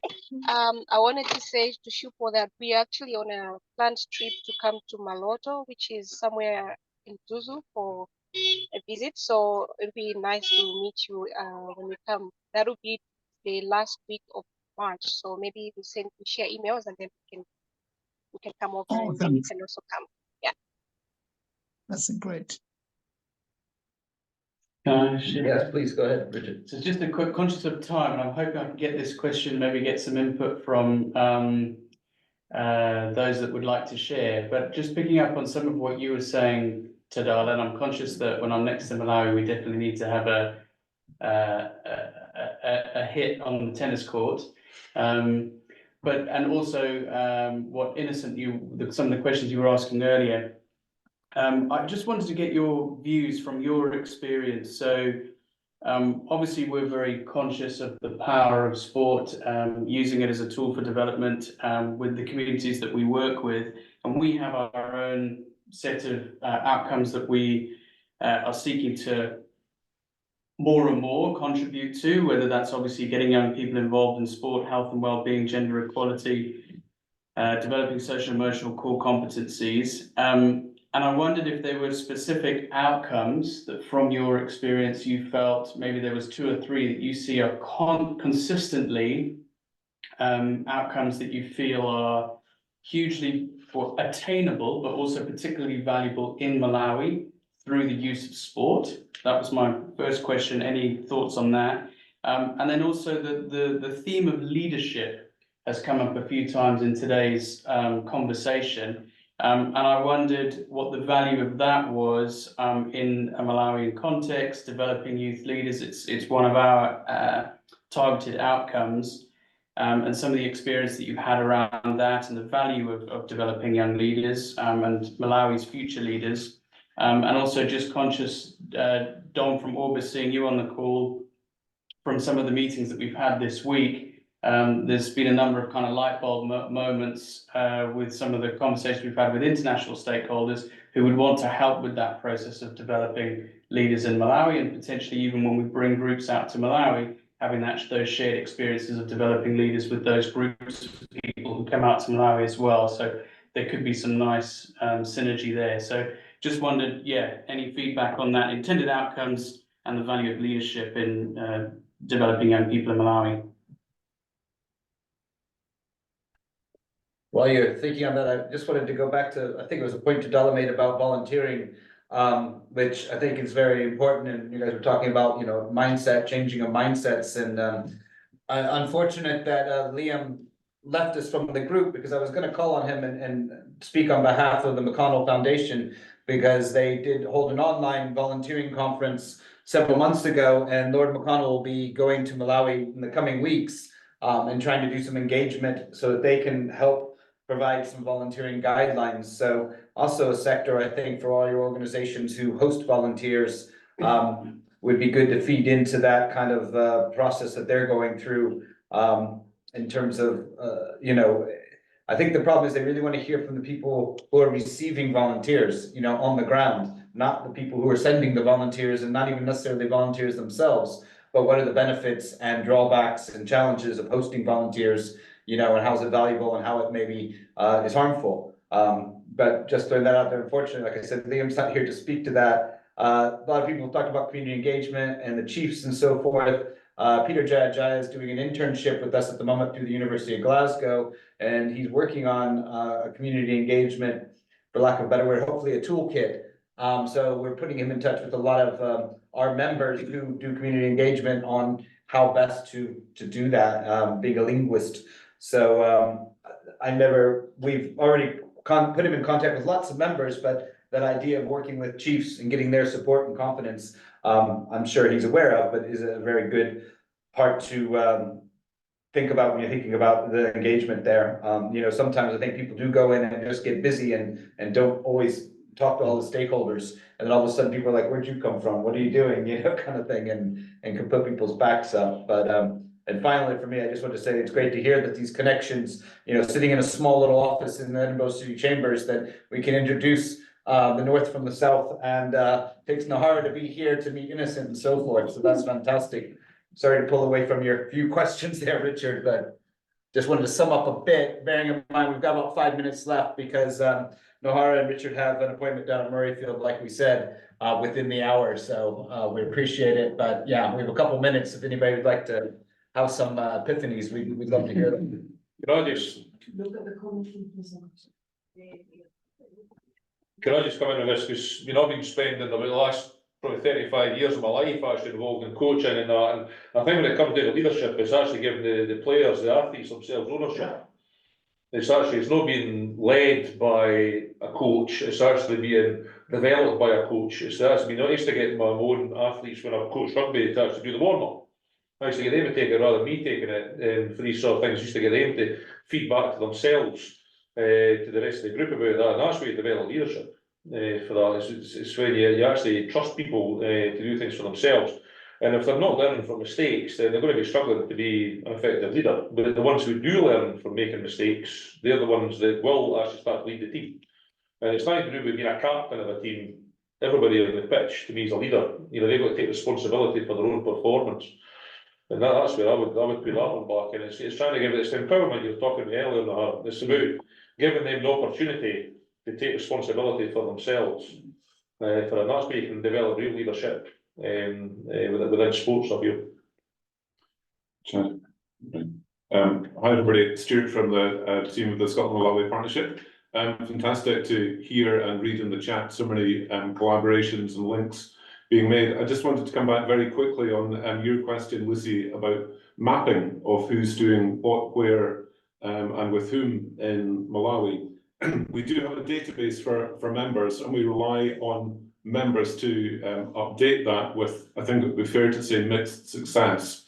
I wanted to say to Shupo that we are actually on a planned trip to come to Maloto, which is somewhere in Zuzu, for a visit. So it'd be nice to meet you when we come. That will be the last week of March. So maybe we share emails, and then we can come over, and then you can also come. Yeah. That's great. Yes, please go ahead, Richard. So just a quick, conscious of time, and I'm hoping I can get this question, maybe get some input from those that would like to share. But just picking up on some of what you were saying, Tadala, and I'm conscious that when I'm next to Malawi, we definitely need to have a hit on the tennis court. and also what Innocent, some of the questions you were asking earlier. I just wanted to get your views from your experience. So obviously we're very conscious of the power of sport, using it as a tool for development with the communities that we work with, and we have our own set of outcomes that we are seeking to more and more contribute to, whether that's obviously getting young people involved in sport, health and well-being, gender equality, developing social and emotional core competencies. And I wondered if there were specific outcomes that from your experience you felt maybe there was 2 or 3 that you see are consistently outcomes that you feel are hugely attainable, but also particularly valuable in Malawi through the use of sport. That was my first question. Any thoughts on that? And then also the theme of leadership has come up a few times in today's conversation. And I wondered what the value of that was in a Malawian context, developing youth leaders. It's one of our targeted outcomes, and some of the experience that you've had around that and the value of developing young leaders and Malawi's future leaders. And also just conscious, Dom from Orbis, seeing you on the call from some of the meetings that we've had this week. There's been a number of kind of light bulb moments with some of the conversations we've had with international stakeholders who would want to help with that process of developing leaders in Malawi, and potentially even when we bring groups out to Malawi, having those shared experiences of developing leaders with those groups of people who come out to Malawi as well. So there could be some nice synergy there. So just wondered, yeah, any feedback on that, intended outcomes and the value of leadership in developing young people in Malawi. While you're thinking on that, I just wanted to go back to, I think it was a point Jadala made about volunteering, which I think is very important. And you guys were talking about, mindset, changing of mindsets. And unfortunate that Liam left us from the group, because I was going to call on him and speak on behalf of the McConnell Foundation, because they did hold an online volunteering conference several months ago. And Lord McConnell will be going to Malawi in the coming weeks and trying to do some engagement so that they can help provide some volunteering guidelines. So also a sector, I think, for all your organizations who host volunteers would be good to feed into that kind of process that they're going through in terms of, I think the problem is they really want to hear from the people who are receiving volunteers, on the ground, not the people who are sending the volunteers, and not even necessarily volunteers themselves, but what are the benefits and drawbacks and challenges of hosting volunteers, and how's it valuable and how it maybe is harmful. But just throwing that out there, unfortunately, like I said, Liam's not here to speak to that. A lot of people have talked about community engagement and the chiefs and so forth. Peter Jaya is doing an internship with us at the moment through the University of Glasgow, and he's working on a community engagement, for lack of a better word, hopefully a toolkit. So we're putting him in touch with a lot of our members who do community engagement on how best to do that, being a linguist. So we've already put him in contact with lots of members, but that idea of working with chiefs and getting their support and confidence, I'm sure he's aware of, but is a very good part to think about when you're thinking about the engagement there. Sometimes I think people do go in and just get busy and don't always talk to all the stakeholders, and then all of a sudden people are like, where'd you come from? What are you doing? Kind of thing, and can put people's backs up. But and finally, for me, I just want to say it's great to hear that these connections, sitting in a small little office in the Edinburgh City Chambers, that we can introduce the North from the South, and takes Nohara to be here to meet Innocent and so forth. So that's fantastic. Sorry to pull away from your few questions there, Richard, but just wanted to sum up a bit, bearing in mind we've got about 5 minutes left, because Nohara and Richard have an appointment down at Murrayfield, like we said, within the hour. So we appreciate it. But yeah, we have a couple minutes. If anybody would like to have some epiphanies, we'd love to hear them. Can I just come in on this, because I've been spending about the last probably 35 years of my life actually involved in coaching and that, and I think when it comes to leadership, it's actually giving the players, the athletes themselves ownership. It's not being led by a coach, it's actually being developed by a coach. It's actually, I used to get my own athletes when I coached rugby to actually do the warm-up. I used to get them to take it rather than me taking it, for these sort of things, I used to get them to feed back to themselves, to the rest of the group about that, and that's where you develop leadership. For that, it's when you actually trust people to do things for themselves. And if they're not learning from mistakes, then they're going to be struggling to be an effective leader. But the ones who do learn from making mistakes, they're the ones that will actually start to lead the team. And it's nothing to do with being a captain of a team. Everybody on the pitch, to me, is a leader. You know, they've got to take responsibility for their own performance. And that's where I would put that one back. And it's trying to give it this empowerment you're talking about earlier, Nohara. It's about giving them the opportunity to take responsibility for themselves. And that's where you can develop real leadership within sports, I feel. Sure. Hi everybody, Stuart from the team of the Scotland Malawi Partnership. Fantastic to hear and read in the chat so many collaborations and links being made. I just wanted to come back very quickly on your question, Lucy, about mapping of who's doing what, where, and with whom in Malawi. We do have a database for members, and we rely on members to update that with, I think it would be fair to say, mixed success.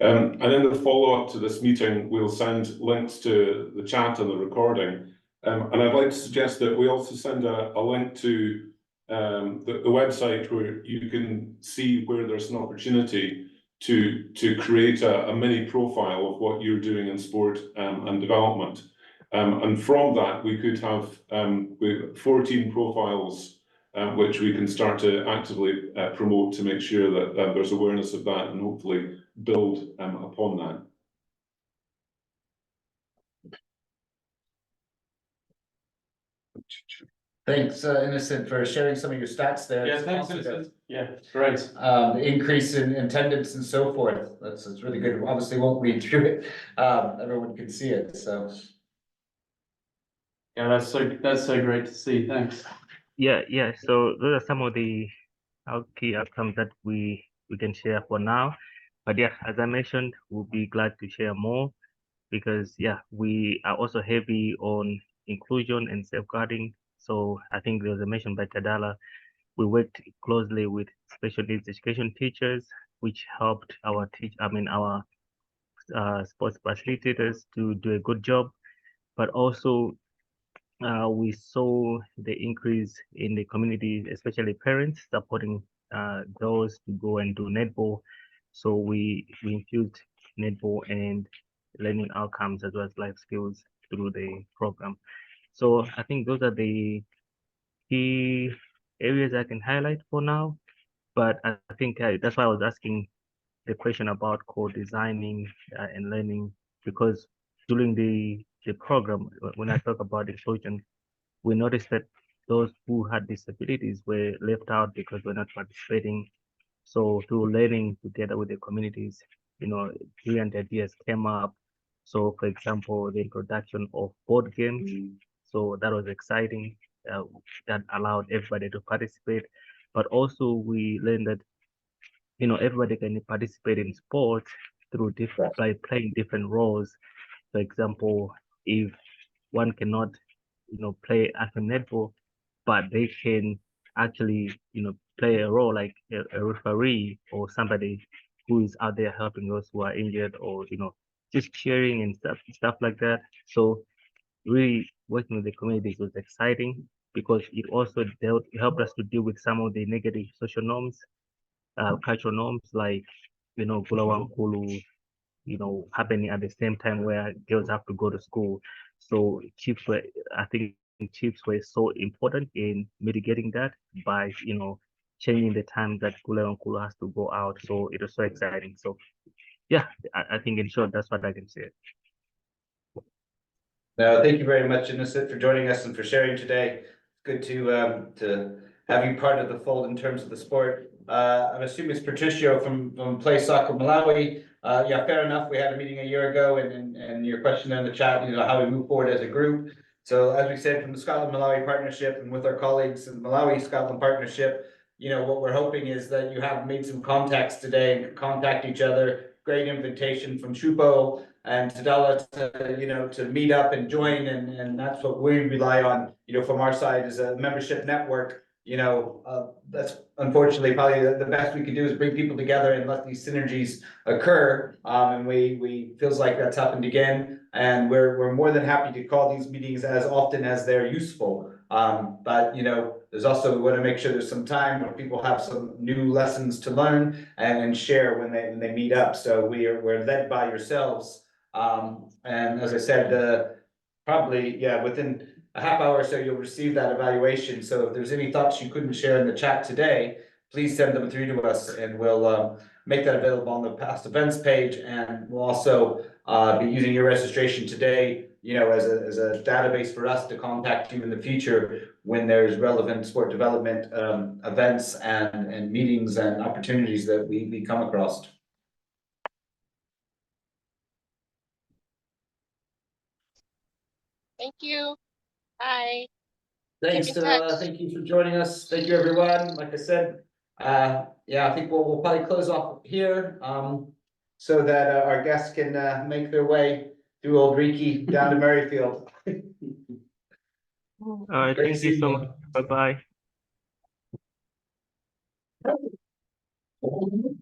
And in the follow-up to this meeting, we'll send links to the chat and the recording. And I'd like to suggest that we also send a link to the website where you can see where there's an opportunity to create a mini profile of what you're doing in sport and development. And from that, we could have 14 profiles which we can start to actively promote to make sure that there's awareness of that and hopefully build upon that. Thanks, Innocent, for sharing some of your stats there. Yeah, It's thanks, awesome. Innocent. Yeah, great. The increase in attendance and so forth. That's really good. Obviously, won't read through it. Everyone can see it. So Yeah, that's so great to see. Thanks. Yeah. So those are some of the key outcomes that we can share for now. But yeah, as I mentioned, we'll be glad to share more because yeah, we are also heavy on inclusion and safeguarding. So I think there was a mention by Tadala. We worked closely with special needs education teachers, which helped our sports facilitators to do a good job. But also, we saw the increase in the community, especially parents supporting those to go and do netball. So we infused netball and learning outcomes as well as life skills through the program. So I think those are the key areas I can highlight for now. But I think that's why I was asking the question about co-designing and learning, because during the program, when I talk about inclusion, we noticed that those who had disabilities were left out because we're not participating. So through learning together with the communities, brilliant ideas came up. So for example, the introduction of board games. So that was exciting. That allowed everybody to participate. But also we learned that, everybody can participate in sports through by playing different roles. For example, if one cannot, play actual netball, but they can actually, play a role like a referee or somebody who is out there helping those who are injured or, just cheering and stuff like that. So really working with the communities was exciting because it also helped us to deal with some of the negative social norms, cultural norms like, Gulawankulu, happening at the same time where girls have to go to school. So I think chiefs were so important in mitigating that by, changing the time that Gulawankulu has to go out. So it was so exciting. So yeah, I think in short, that's what I can say. no, thank you very much, Innocent, for joining us and for sharing today. Good to have you part of the fold in terms of the sport. I'm assuming it's Patricio from Play Soccer Malawi. Yeah, fair enough. We had a meeting a year ago, and your question in the chat, how we move forward as a group. So as we said, from the Scotland Malawi Partnership and with our colleagues in the Malawi Scotland Partnership, what we're hoping is that you have made some contacts today and can contact each other. Great invitation from Shupo and Tadala to meet up and join, and that's what we rely on, from our side as a membership network that's unfortunately probably the best we can do is bring people together and let these synergies occur. And we feels like that's happened again, and we're more than happy to call these meetings as often as they're useful. But there's also, we want to make sure there's some time where people have some new lessons to learn and share when they meet up. So we're led by yourselves. And as I said, probably, within a half hour or so, you'll receive that evaluation. So if there's any thoughts you couldn't share in the chat today, please send them through to us, and we'll make that available on the past events page. And we'll also be using your registration today, as a database for us to contact you in the future when there's relevant sport development events and meetings and opportunities that we come across. Thank you. Bye. Thanks, Keep in touch. thank you for joining us. Thank you, everyone. Like I said, I think we'll probably close off here, so that our guests can make their way through Old Reekie down to Merrifield. All right, Great thank you so seeing much. Bye-bye. you.